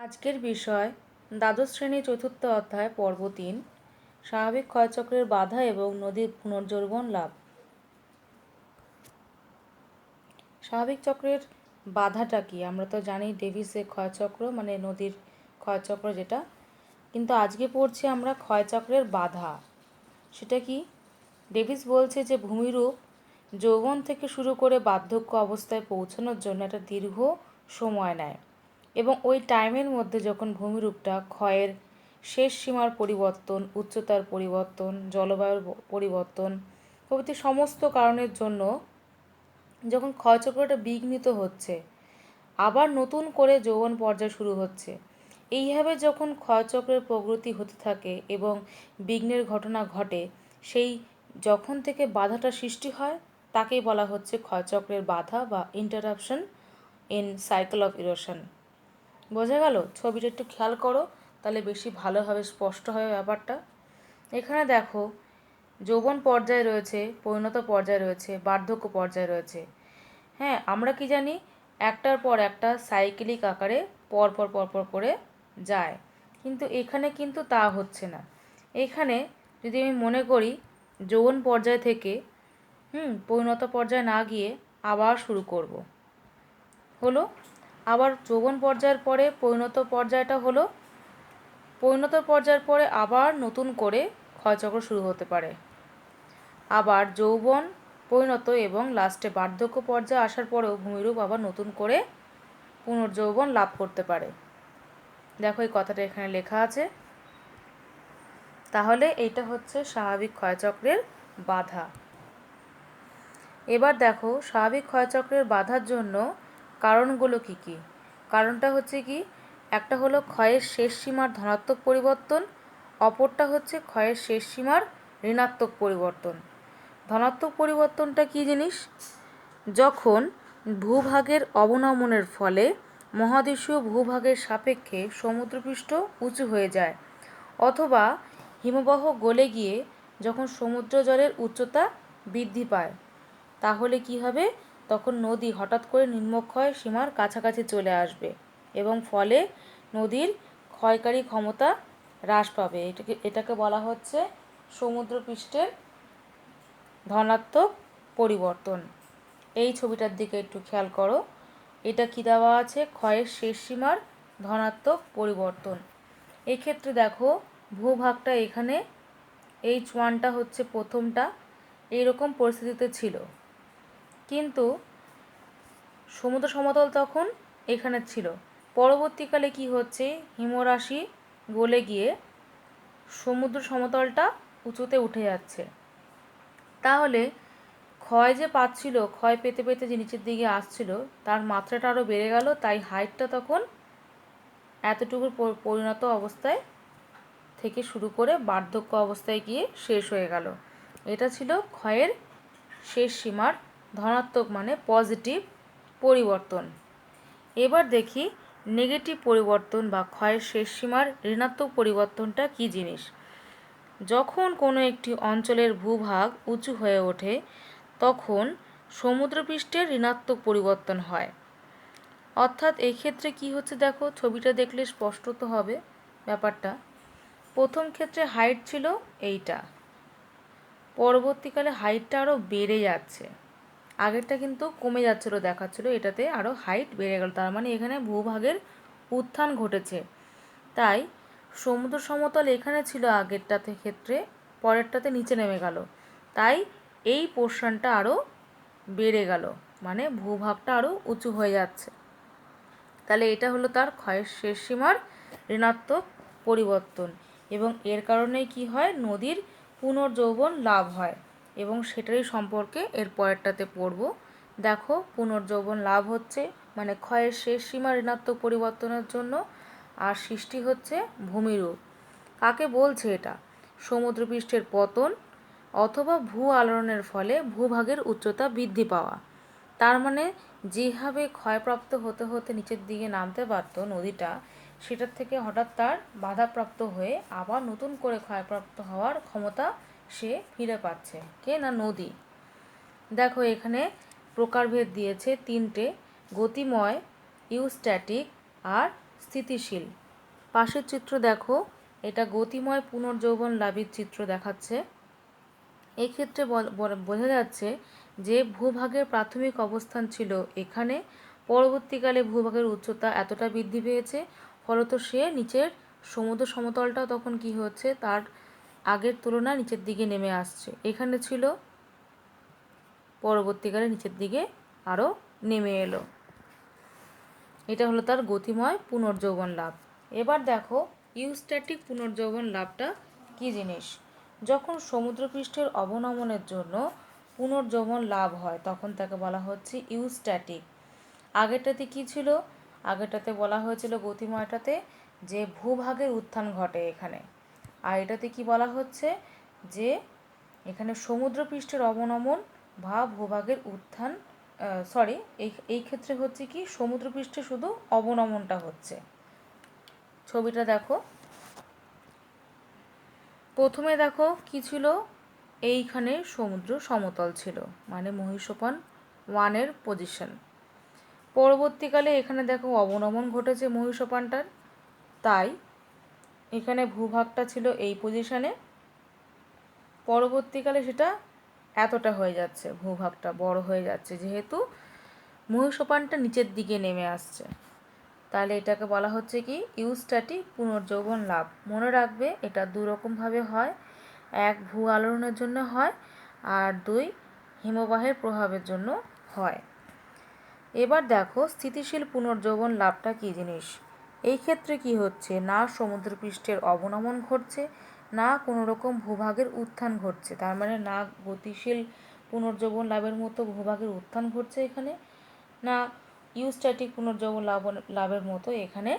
আজকের বিষয় দ্বাদশ শ্রেণী চতুর্থ অধ্যায় পর্ব ৩ স্বাভাবিক ক্ষয়চক্রের বাধা এবং নদীর পুনর্জীবন লাভ। স্বাভাবিক চক্রের বাধাটা কি? আমরা তো জানি ডেভিসের ক্ষয়চক্র মানে নদীর ক্ষয়চক্র যেটা, কিন্তু আজকে পড়ছি আমরা ক্ষয়চক্রের বাধা। সেটা কি? ডেভিস বলছে যে ভূমিরূপ যৌবন থেকে শুরু করে বার্ধক্য অবস্থায় পৌঁছানোর জন্য একটা দীর্ঘ সময় নেয় এবং ওই টাইমের মধ্যে যখন ভূমিরূপটা ক্ষয়ের শেষ সীমার পরিবর্তন, উচ্চতার পরিবর্তন, জলবায়ুর পরিবর্তন প্রভৃতি সমস্ত কারণের জন্য যখন ক্ষয়চক্রটা বিঘ্নিত হচ্ছে, আবার নতুন করে যৌবন পর্যায় শুরু হচ্ছে, এইভাবে যখন ক্ষয়চক্রের প্রগতি হতে থাকে এবং বিঘ্নের ঘটনা ঘটে, সেই যখন থেকে বাধাটা সৃষ্টি হয় তাকেই বলা হচ্ছে ক্ষয়চক্রের বাধা বা interruption in cycle of erosion. বোঝা গেল? ছবিটা একটু খেয়াল করো, তাহলে বেশি ভালোভাবে স্পষ্ট হবে ব্যাপারটা। এখানে দেখো, যৌবন পর্যায়ে রয়েছে, পরিণত পর্যায়ে রয়েছে, বার্ধক্য পর্যায়ে রয়েছে। হ্যাঁ, আমরা কি জানি একটার পর একটা সাইকেলিক আকারে পরপর পরপর করে যায়, কিন্তু এখানে কিন্তু তা হচ্ছে না। এখানে যদি আমি মনে করি যৌবন পর্যায় থেকে পরিণত পর্যায়ে না গিয়ে আবার শুরু করব, হলো আবার যৌবন পর্যায়ের পরে পরিণত পর্যায়টা হলো, পরিণত পর্যায়ের পরে আবার নতুন করে ক্ষয়চক্র শুরু হতে পারে, আবার যৌবন, পরিণত এবং লাস্টে বার্ধক্য পর্যায়ে আসার পরেও ভূমিরূপ আবার নতুন করে পুনর্যৌবন লাভ করতে পারে। দেখো এই কথাটা এখানে লেখা আছে। তাহলে এইটা হচ্ছে স্বাভাবিক ক্ষয়চক্রের বাধা। এবার দেখো স্বাভাবিক ক্ষয়চক্রের বাধার জন্য কারণগুলো কি কি। কারণটা হচ্ছে কি, একটা হলো ক্ষয়ের শেষ সীমার ধনাত্মক পরিবর্তন, অপরটা হচ্ছে ক্ষয়ের শেষ সীমার ঋণাত্মক পরিবর্তন। ধনাত্মক পরিবর্তনটা কি জিনিস? যখন ভূভাগের অবনমনের ফলে মহাদেশীয় ভূভাগের সাপেক্ষে সমুদ্রপৃষ্ঠ উঁচু হয়ে যায়, অথবা হিমবাহ গলে গিয়ে যখন সমুদ্র জলের উচ্চতা বৃদ্ধি পায়, তাহলে কি হবে? তখন নদী হঠাৎ করে নিম্নক্ষয় সীমার কাছাকাছি চলে আসবে এবং ফলে নদীর ক্ষয়কারী ক্ষমতা হ্রাস পাবে। এটাকে বলা হচ্ছে সমুদ্রপৃষ্ঠের ধনাত্মক পরিবর্তন। এই ছবিটার দিকে একটু খেয়াল করো, এটা কি দেওয়া আছে? ক্ষয়ের শেষ সীমার ধনাত্মক পরিবর্তন। এক্ষেত্রে দেখো ভূভাগটা এখানে H1টা হচ্ছে প্রথমটা, এইরকম পরিস্থিতিতে ছিল, কিন্তু সমুদ্র সমতল তখন এখানে ছিল। পরবর্তীকালে কি হচ্ছে, হিমরাশি গলে গিয়ে সমুদ্র সমতলটা উঁচুতে উঠে যাচ্ছে। তাহলে ক্ষয় যে পাচ্ছিল, ক্ষয় পেতে পেতে যে নিচের দিকে আসছিল, তার মাত্রাটা আরও বেড়ে গেল, তাই হাইটটা তখন এতটুকুর পরিণত অবস্থায় থেকে শুরু করে বার্ধক্য অবস্থায় গিয়ে শেষ হয়ে গেল। এটা ছিল ক্ষয়ের শেষ সীমার ধনাত্মক মানে পজিটিভ পরিবর্তন। এবার দেখি নেগেটিভ পরিবর্তন বা ক্ষয়ের শেষ সীমার ঋণাত্মক পরিবর্তনটা কী জিনিস। যখন কোনো একটি অঞ্চলের ভূভাগ উঁচু হয়ে ওঠে, তখন সমুদ্রপৃষ্ঠের ঋণাত্মক পরিবর্তন হয়। অর্থাৎ এই ক্ষেত্রে কী হচ্ছে, দেখো ছবিটা দেখলে স্পষ্ট তো হবে ব্যাপারটা। প্রথম ক্ষেত্রে হাইট ছিল এইটা, পরবর্তীকালে হাইটটা আরও বেড়ে যাচ্ছে। আগেরটা কিন্তু কমে যাচ্ছিলো দেখাচ্ছিলো, এটাতে আরও হাইট বেড়ে গেল, তার মানে এখানে ভূভাগের উত্থান ঘটেছে। তাই সমুদ্র সমতল এখানে ছিল আগেরটাতে ক্ষেত্রে, পরেরটাতে নিচে নেমে গেল, তাই এই পোর্শনটা আরও বেড়ে গেল, মানে ভূভাগটা আরও উঁচু হয়ে যাচ্ছে। তাহলে এটা হলো তার ক্ষয়ের শেষ সীমার ঋণাত্মক পরিবর্তন, এবং এর কারণেই কি হয়, নদীর পুনর্যৌবন লাভ হয়, এবং সেটারই সম্পর্কে এর পরেরটাতে পড়ব। দেখো পুনর্যৌবন লাভ হচ্ছে মানে ক্ষয়ের শেষ সীমার ঋণাত্মক পরিবর্তনের জন্য, আর সৃষ্টি হচ্ছে ভূমিরূপ। কাকে বলছে এটা? সমুদ্রপৃষ্ঠের পতন অথবা ভূ আলোড়নের ফলে ভূভাগের উচ্চতা বৃদ্ধি পাওয়া। তার মানে যেভাবে ক্ষয়প্রাপ্ত হতে হতে নিচের দিকে নামতে পারত নদীটা, সেটার থেকে হঠাৎ তার বাধাপ্রাপ্ত হয়ে আবার নতুন করে ক্ষয়প্রাপ্ত হওয়ার ক্ষমতা সে ফিরে পাচ্ছে। কে না? নদী। দেখো এখানে প্রকারভেদ দিয়েছে তিনটে: গতিময়, ইউস্ট্যাটিক আর স্থিতিশীল। পাশের চিত্র দেখো, এটা গতিময় পুনর্যৌবন লাভের চিত্র দেখাচ্ছে। এক্ষেত্রে বোঝা যাচ্ছে যে ভূভাগের প্রাথমিক অবস্থান ছিল এখানে, পরবর্তীকালে ভূভাগের উচ্চতা এতটা বৃদ্ধি পেয়েছে, ফলত সে নিচের সমুদ্র সমতলটাও তখন কি হচ্ছে, তার আগের তুলনায় নিচের দিকে নেমে আসছে। এখানে ছিল, পরবর্তীকালে নিচের দিকে আরও নেমে এলো। এটা হলো তার গতিময় পুনর্যৌবন লাভ। এবার দেখো ইউস্ট্যাটিক পুনর্যৌবন লাভটা কী জিনিস। যখন সমুদ্রপৃষ্ঠের অবনমনের জন্য পুনর্যৌবন লাভ হয় তখন তাকে বলা হচ্ছে ইউস্ট্যাটিক। আগেরটাতে কি ছিল? আগেরটাতে বলা হয়েছিল গতিময়টাতে যে ভূভাগের উত্থান ঘটে এখানে, আর এটাতে কি বলা হচ্ছে যে এখানে সমুদ্রপৃষ্ঠের অবনমন বা ভূভাগের উত্থান, এই ক্ষেত্রে হচ্ছে কি সমুদ্রপৃষ্ঠে শুধু অবনমনটা হচ্ছে। ছবিটা দেখো, প্রথমে দেখো কি ছিল, এইখানে সমুদ্র সমতল ছিল, মানে মহীসোপান 1-এর পজিশন। পরবর্তীকালে এখানে দেখো অবনমন ঘটেছে মহীসোপানটার, তাই এখানে ভূভাগটা ছিল এই পজিশনে, পরবর্তীকালে সেটা এতটা হয়ে যাচ্ছে, ভূভাগটা বড় হয়ে যাচ্ছে যেহেতু মহীসোপানটা নিচের দিকে নেমে আসছে। তাহলে এটাকে বলা হচ্ছে কি ইউস্ট্যাটিক পুনর্যৌবন লাভ। মনে রাখবে এটা দুরকমভাবে হয়, এক ভূ আলোড়নের জন্য হয়, আর 2 হিমবাহের প্রভাবের জন্য হয়। এবার দেখো স্থিতিশীল পুনর্যৌবন লাভটা কী জিনিস। এই ক্ষেত্রে কি হচ্ছে, না সমুদ্রপৃষ্ঠের অবনমন ঘটছে, না কোনো রকম ভূভাগের উত্থান ঘটছে। তার মানে না গতিশীল পুনর্যৌবন লাভের মতো ভূভাগের উত্থান ঘটছে এখানে, না ইউস্ট্যাটিক পুনর্যৌবন লাভের মতো এখানে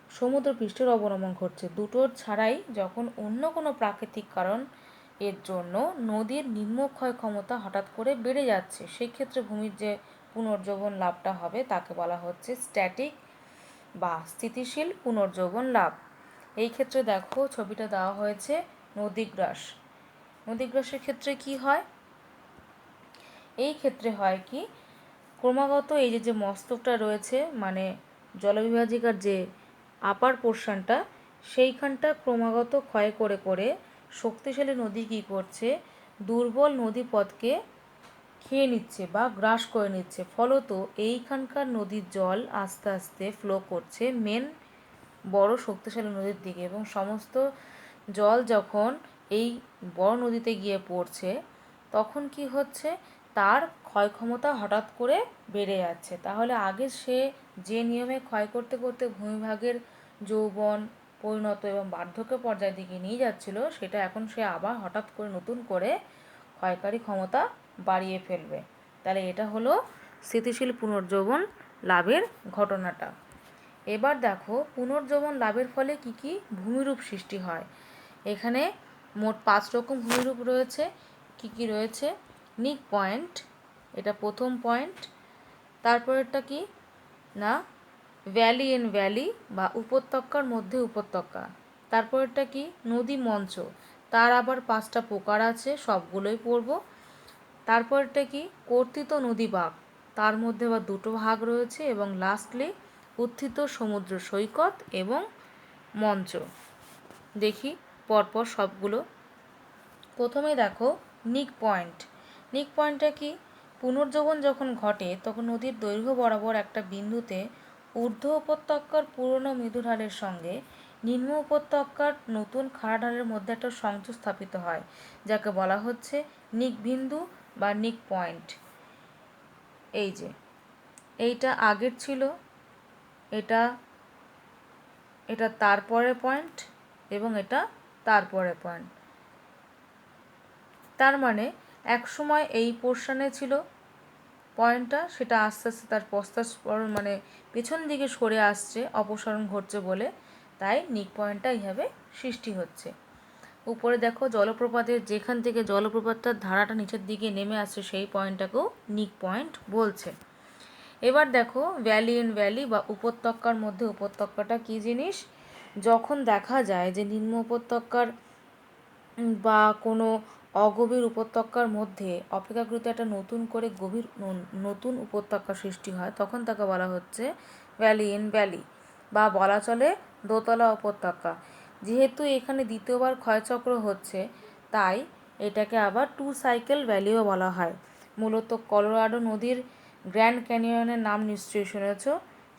সমুদ্রপৃষ্ঠের অবনমন ঘটছে। দুটোর ছাড়াই যখন অন্য কোনো প্রাকৃতিক কারণ এর জন্য নদীর নিম্নক্ষয় ক্ষমতা হঠাৎ করে বেড়ে যাচ্ছে, সেই ক্ষেত্রে ভূমির যে পুনর্যৌবন লাভটা হবে তাকে বলা হচ্ছে স্ট্যাটিক বা স্থিতিশীল পুনর্যৌবন লাভ। এই ক্ষেত্রে দেখো ছবিটা দেওয়া হয়েছে নদীগ্রাস। নদীগ্রাসের ক্ষেত্রে কি হয়, এই ক্ষেত্রে হয় কি ক্রমাগত এই যে মস্তকটা রয়েছে, মানে জলবিভাজিকার যে আপার পোর্শনটা, সেইখানটা ক্রমাগত ক্ষয় করে করে শক্তিশালী নদী কী করছে, দুর্বল নদীপথকে খেয়ে নিচ্ছে বা গ্রাস করে নিচ্ছে। ফলত এইখানকার নদীর জল আস্তে আস্তে ফ্লো করছে মেন বড় শক্তিশালী নদীর দিকে, এবং সমস্ত জল যখন এই বড় নদীতে গিয়ে পড়ছে তখন কি হচ্ছে, তার ক্ষয় ক্ষমতা হঠাৎ করে বেড়ে যাচ্ছে। তাহলে আগে সে যে নিয়মে ক্ষয় করতে করতে ভূমিভাগের যৌবন, পরিণত এবং বার্ধক্য পর্যায়ের দিকে নিয়ে যাচ্ছিল, সেটা এখন সে আবার হঠাৎ করে নতুন করে ক্ষয়কারী ক্ষমতা বাড়িয়ে ফেলবে। তাহলে এটা হলো স্থিতিশীল পুনর্যৌবন লাভের ঘটনাটা। এবার দেখো পুনর্যৌবন লাভের ফলে কি কি ভূমিরূপ সৃষ্টি হয়। এখানে মোট 5 রকম ভূমিরূপ রয়েছে। কি কি রয়েছে, নিক পয়েন্ট, এটা প্রথম পয়েন্ট। তারপরেরটা কি না ভ্যালি ইন ভ্যালি বা উপত্যকার মধ্যে উপত্যকা। তারপরেরটা কি নদী মঞ্চ, তার আবার 5টা প্রকার আছে, সবগুলোই পড়ব। তারপরেরটা কি কর্তিত নদী বাঁক, তার মধ্যে আবার 2টো ভাগ রয়েছে। এবং লাস্টলি উত্থিত সমুদ্র সৈকত এবং মঞ্চ। দেখি পরপর সবগুলো। প্রথমে দেখো নিক পয়েন্ট। নিক পয়েন্টটা কি, পুনর্যৌবন যখন ঘটে তখন নদীর দৈর্ঘ্য বরাবর একটা বিন্দুতে ঊর্ধ্ব উপত্যকার পুরনো মৃদু ঢালের সঙ্গে নিম্ন উপত্যকার নতুন খাড়া ঢালের মধ্যে একটা সংযোগ স্থাপিত হয়, যাকে বলা হচ্ছে নিক বিন্দু বা নিক পয়েন্ট। এই যে এইটা আগের ছিল, এটা এটা তারপরের পয়েন্ট, এবং এটা তারপরের পয়েন্ট। তার মানে এক সময় এই পোর্শনে ছিল পয়েন্টটা, সেটা আস্তে আস্তে তার পশ্চাৎপসরণ মানে পেছন দিকে সরে আসছে, অপসারণ ঘটছে বলে, তাই নিক পয়েন্টটা এইভাবে সৃষ্টি হচ্ছে। উপরে দেখো জলপ্রপাতের যেখান থেকে জলপ্রপাতটার ধারাটা নিচের দিকে নেমে আসছে সেই পয়েন্টটাকেও নিক পয়েন্ট বলছে। এবার দেখো ভ্যালি ইন ভ্যালি বা উপত্যকার মধ্যে উপত্যকাটা কী জিনিস। যখন দেখা যায় যে নিম্ন উপত্যকার বা কোনো অগভীর উপত্যকার মধ্যে অপেক্ষাকৃত একটা নতুন করে গভীর নতুন উপত্যকা সৃষ্টি হয়, তখন তাকে বলা হচ্ছে ভ্যালি ইন ভ্যালি। বা বলা চলে দোতলা উপত্যকা। যেহেতু এখানে দ্বিতীয়বার ক্ষয়চক্র হচ্ছে, তাই এটাকে আবার 2 সাইকেল ভ্যালিও বলা হয়। মূলত কলোরাডো নদীর গ্র্যান্ড ক্যানিয়নের নাম নিশ্চয়ই শুনেছ,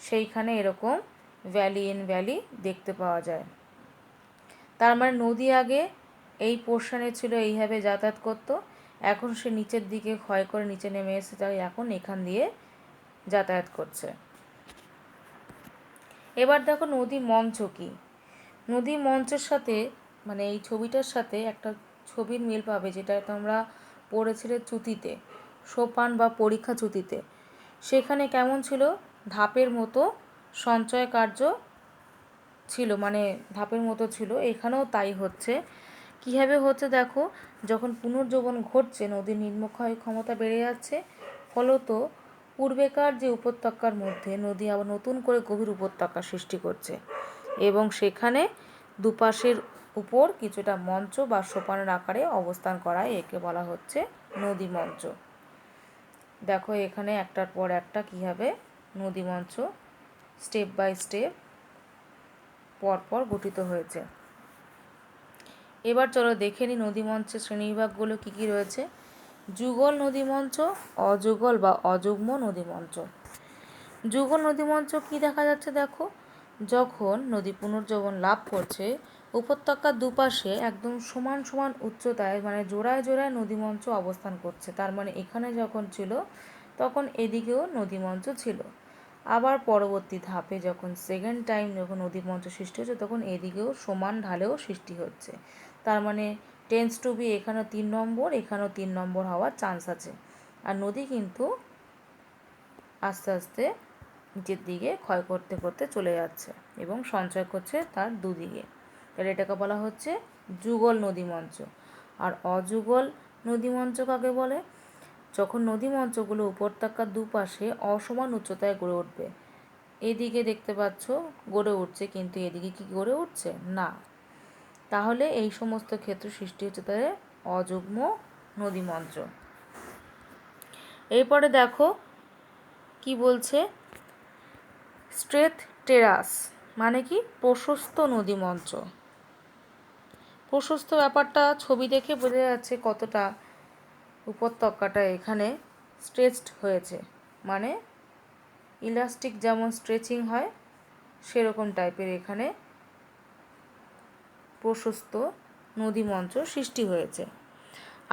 সেইখানে এরকম ভ্যালি ইন ভ্যালি দেখতে পাওয়া যায়। তার মানে নদী আগে এই পোর্শনে ছিল, এইভাবে যাতায়াত করতো, এখন সে নিচের দিকে ক্ষয় করে নিচে নেমে এসে তাই এখন এখান দিয়ে যাতায়াত করছে। এবার দেখো নদী মঞ্চ কি। নদী মঞ্চের সাথে মানে এই ছবিটার সাথে একটা ছবির মিল পাবে, যেটা তোমরা পড়েছিলে চ্যুতিতে, সোপান বা পরীক্ষা চ্যুতিতে। সেখানে কেমন ছিল, ধাপের মতো সঞ্চয় কার্য ছিল, মানে ধাপের মতো ছিল। এখানেও তাই হচ্ছে। কীভাবে হচ্ছে দেখো, যখন পুনর্জীবন ঘটছে, নদীর নিম্নক্ষয় ক্ষমতা বেড়ে যাচ্ছে, ফলত পূর্বেকার যে উপত্যকার মধ্যে নদী আবার নতুন করে গভীর উপত্যকা সৃষ্টি করছে, এবং সেখানে দুপাশের উপর কিছুটা মঞ্চ বা সোপানের আকারে অবস্থান করায় একে বলা হচ্ছে নদী মঞ্চ। দেখো এখানে একটার পর একটা কীভাবে নদী মঞ্চ স্টেপ বাই স্টেপ পরপর গঠিত হয়েছে। এবার চলো দেখে নিই নদী মঞ্চের শ্রেণীবিভাগগুলো কী কী রয়েছে। যুগল নদী মঞ্চ, অযুগল বা অযুগ্ম নদী মঞ্চ। যুগল নদী মঞ্চ কী দেখা যাচ্ছে দেখো, যখন নদী পুনর্জীবন লাভ করছে, উপত্যকার দুপাশে একদম সমান সমান উচ্চতায় মানে জোড়ায় জোড়ায় নদী মঞ্চ অবস্থান করছে। তার মানে এখানে যখন ছিল তখন এদিকেও নদী মঞ্চ ছিল। আবার পরবর্তী ধাপে যখন সেকেন্ড টাইম যখন নদী মঞ্চ সৃষ্টি হচ্ছে, তখন এদিকেও সমান ঢালেও সৃষ্টি হচ্ছে। তার মানে টেন্স টু বি এখানেও 3 নম্বর, এখানেও 3 নম্বর হওয়ার চান্স আছে। আর নদী কিন্তু আস্তে আস্তে নিচের দিকে ক্ষয় করতে করতে চলে যাচ্ছে এবং সঞ্চয় করছে তার দুদিকে। তাহলে এটাকে বলা হচ্ছে যুগল নদী মঞ্চ। আর অযুগল নদী মঞ্চ কাকে বলে, যখন নদী মঞ্চগুলো উপত্যকার দুপাশে অসমান উচ্চতায় গড়ে উঠবে। এদিকে দেখতে পাচ্ছ গড়ে উঠছে, কিন্তু এদিকে কি গড়ে উঠছে না, তাহলে এই সমস্ত ক্ষেত্র সৃষ্টি হচ্ছে তাদের অযুগ্ম নদী মঞ্চ। এরপরে দেখো কি বলছে, স্ট্রেট টেরাস মানে কি, প্রশস্ত নদী মঞ্চ। প্রশস্ত ব্যাপারটা ছবি দেখে বোঝা যাচ্ছে কতটা উপত্যকাটা এখানে স্ট্রেচড হয়েছে, মানে ইলাস্টিক যেমন স্ট্রেচিং হয় সেরকম টাইপের এখানে প্রশস্ত নদী মঞ্চ সৃষ্টি হয়েছে।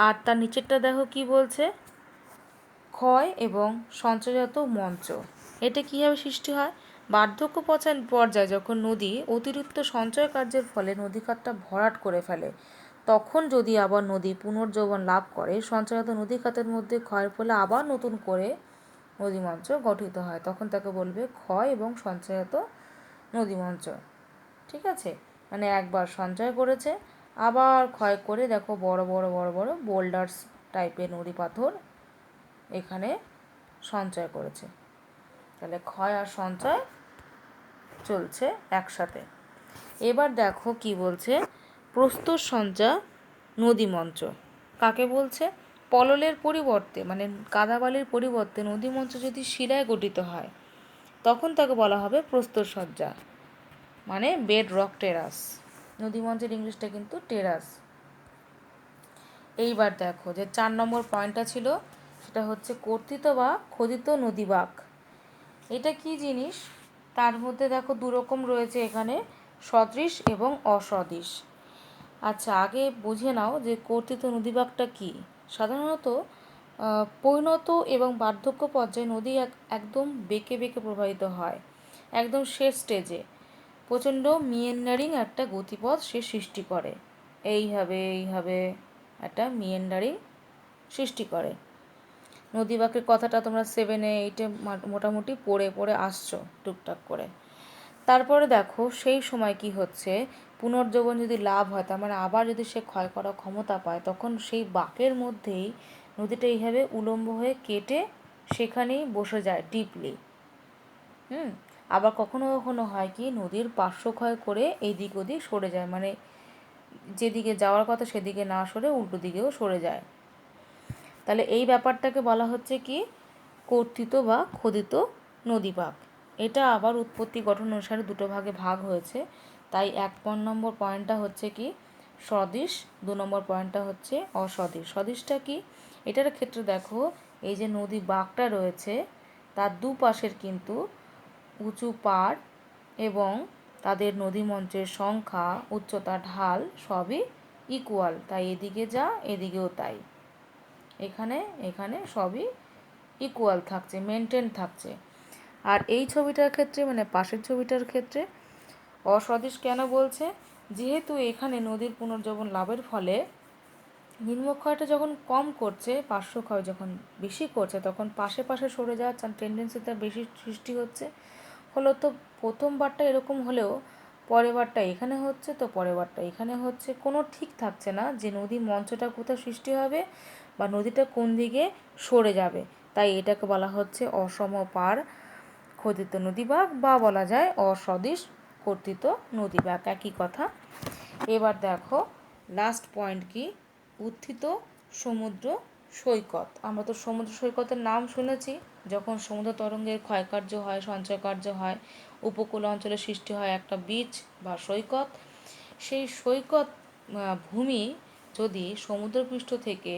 আর তার নিচেরটা দেখো কি বলছে, ক্ষয় এবং সঞ্চয়জাত মঞ্চ। এটা কীভাবে সৃষ্টি হয়, বার্ধক্য পর্যায়ে যখন নদী অতিরিক্ত সঞ্চয় কার্যের ফলে নদীখাতটা ভরাট করে ফেলে, তখন যদি আবার নদী পুনর্জীবন লাভ করে, সঞ্চয়জাত নদীখাতের মধ্যে ক্ষয়ের ফলে আবার নতুন করে নদী মঞ্চ গঠিত হয়, তখন তাকে বলবে ক্ষয় এবং সঞ্চয়জাত নদী মঞ্চ। ঠিক আছে, মানে একবার সঞ্চয় করেছে, আবার ক্ষয় করে দেখো বড় বড় বড় বড় বোল্ডার্স টাইপের নুড়ি পাথর এখানে সঞ্চয় করেছে। তাহলে ক্ষয় আর সঞ্চয় চলছে একসাথে। এবার দেখো কি বলছে, প্রস্তর সঞ্চা নদী মঞ্চ কাকে বলছে, পললের পরিবর্তে মানে কাদাবালির পরিবর্তে নদী মঞ্চ যদি শিলায় গঠিত হয়, তখন তাকে বলা হবে প্রস্তর সজ্জা, মানে বেড রক টেরাস। নদী মঞ্চের ইংলিশটা কিন্তু টেরাস। এইবার দেখো যে 4 নম্বর পয়েন্টটা ছিল, সেটা হচ্ছে কর্তিত বা খোদিত নদীবাঁক। এটা কি জিনিস, তার মধ্যে দেখো দুরকম রয়েছে এখানে, সদৃশ এবং অসদৃশ। আচ্ছা আগে বুঝে নাও যে কর্তিত নদীবাঁকটা কি। সাধারণত পরিণত এবং বার্ধক্য পর্যায়ে নদী একদম বেঁকে বেঁকে প্রবাহিত হয়, একদম শেষ স্টেজে প্রচণ্ড মিয়েন্ডারিং একটা গতিপথ সে সৃষ্টি করে, এইভাবে একটা মিয়েন্ডারিং সৃষ্টি করে। নদীবাঁকের কথাটা তোমরা 7-এ 8-এ মোটামুটি পড়ে পড়ে আসছো টুকটাক করে। তারপরে দেখো সেই সময় কি হচ্ছে, পুনর্জীবন যদি লাভ হয়, তার মানে আবার যদি সে ক্ষয় করার ক্ষমতা পায়, তখন সেই বাঁকের মধ্যেই নদীটা এইভাবে উলম্ব হয়ে কেটে সেখানেই বসে যায় ডিপলি। আবার কখনো কখনো হয় কি, নদীর পার্শ্বক্ষয় করে এদিক ওদিক সরে যায়, মানে যেদিকে যাওয়ার কথা সেদিকে না সরে উল্টো দিকেও সরে যায়। তাহলে এই ব্যাপারটাকে বলা হচ্ছে কি, কর্তিত বা খোদিত নদীবাঁক। এটা আবার উৎপত্তি গঠন অনুসারে দুটো ভাগে ভাগ হয়েছে। তাই 1 নম্বর পয়েন্টটা হচ্ছে কি সদিশ, 2 নম্বর পয়েন্টটা হচ্ছে অসদিশ। সদিশটা কি? এটার ক্ষেত্রে দেখো, এই যে নদী বাঁকটা রয়েছে তার দুপাশের কিন্তু উঁচু পাড় এবং তাদের নদীমঞ্চের সংখ্যা, উচ্চতা, ঢাল সবই ইকুয়াল। তাই এদিকে যা এদিকেও তাই, এখানে এখানে সবই ইকুয়াল থাকছে, মেনটেন থাকছে। আর এই ছবিটার ক্ষেত্রে মানে পাশের ছবিটার ক্ষেত্রে অসদৃশ কেন বলছে? যেহেতু এখানে নদীর পুনর্জীবন লাভের ফলে নিম্নক্ষয়টা যখন কম করছে, পার্শ্বক্ষয় যখন বেশি করছে, তখন পাশে পাশে সরে যাওয়ার টেন্ডেন্সিটা বেশি সৃষ্টি হচ্ছে। ফলত প্রথমবারটা এরকম হলেও পরের বারটা এখানে হচ্ছে, তো পরের বারটা এখানে হচ্ছে, কোনো ঠিক থাকছে না যে নদী মঞ্চটা কোথায় সৃষ্টি হবে বা নদীটা কোন দিকে সরে যাবে। তাই এটাকে বলা হচ্ছে অসমপাড় খোদিত নদীবাঁক, বা বলা যায় অসদৃশ কর্তিত নদীবাঁক, একই কথা। এবার দেখো লাস্ট পয়েন্ট কি, উত্থিত সমুদ্র সৈকত। আমরা তো সমুদ্র সৈকতের নাম শুনেছি, যখন সমুদ্র তরঙ্গের ক্ষয়কার্য হয়, সঞ্চয় কার্য হয়, উপকূল অঞ্চলে সৃষ্টি হয় একটা বিচ বা সৈকত। সেই সৈকত ভূমি যদি সমুদ্রপৃষ্ঠ থেকে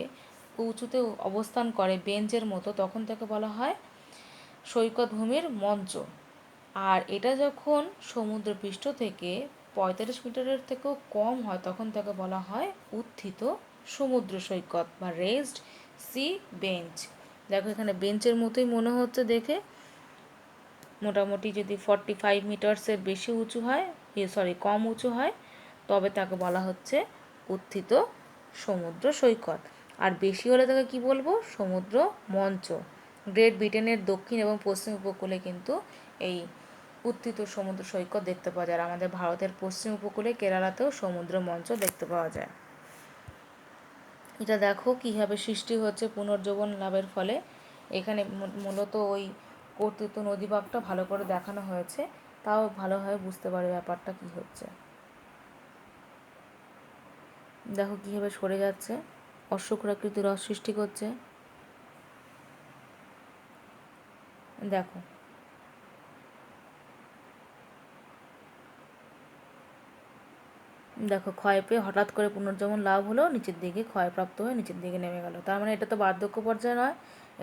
উঁচুতে অবস্থান করে বেঞ্চের মতো, তখন তাকে বলা হয় সৈকত ভূমির মঞ্চ। আর এটা যখন সমুদ্রপৃষ্ঠ থেকে 45 মিটারের থেকেও কম হয়, তখন তাকে বলা হয় উত্থিত সমুদ্র সৈকত বা রেজড সি বেঞ্চ। দেখো এখানে বেঞ্চের মতোই মনে হচ্ছে দেখে। মোটামুটি যদি 45 মিটার্সের বেশি উঁচু হয়, কম উঁচু হয়, তবে তাকে বলা হচ্ছে উত্থিত সমুদ্র সৈকত। আর বেশি হলে তাকে কি বলবো? সমুদ্র মঞ্চ। গ্রেট ব্রিটেনের দক্ষিণ এবং পশ্চিম উপকূলে কিন্তু এই উত্থিত সমুদ্র সৈকত দেখতে পাওয়া যায়। আর আমাদের ভারতের পশ্চিম উপকূলে কেরালাতেও সমুদ্র মঞ্চ দেখতে পাওয়া যায়। এটা দেখো কীভাবে সৃষ্টি হচ্ছে পুনর্জীবন লাভের ফলে। এখানে মূলত ওই কর্তৃত্ব নদীবাঁকটা ভালো করে দেখানো হয়েছে, তাও ভালোভাবে বুঝতে পারে ব্যাপারটা কী হচ্ছে। দেখো কীভাবে সরে যাচ্ছে, অশ্বক্ষুরাকৃতি হ্রদ সৃষ্টি করছে। দেখো দেখো ক্ষয় পেয়ে হঠাৎ করে পুনর্জীবন লাভ হলো, নিচের দিকে ক্ষয়প্রাপ্ত হয়ে নিচের দিকে নেমে গেল। তার মানে এটা তো বার্ধক্য পর্যায়ে নয়,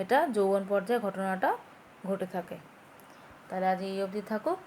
এটা যৌবন পর্যায়ে ঘটনাটা ঘটে থাকে। তাহলে আজ এই অবধি থাকুক।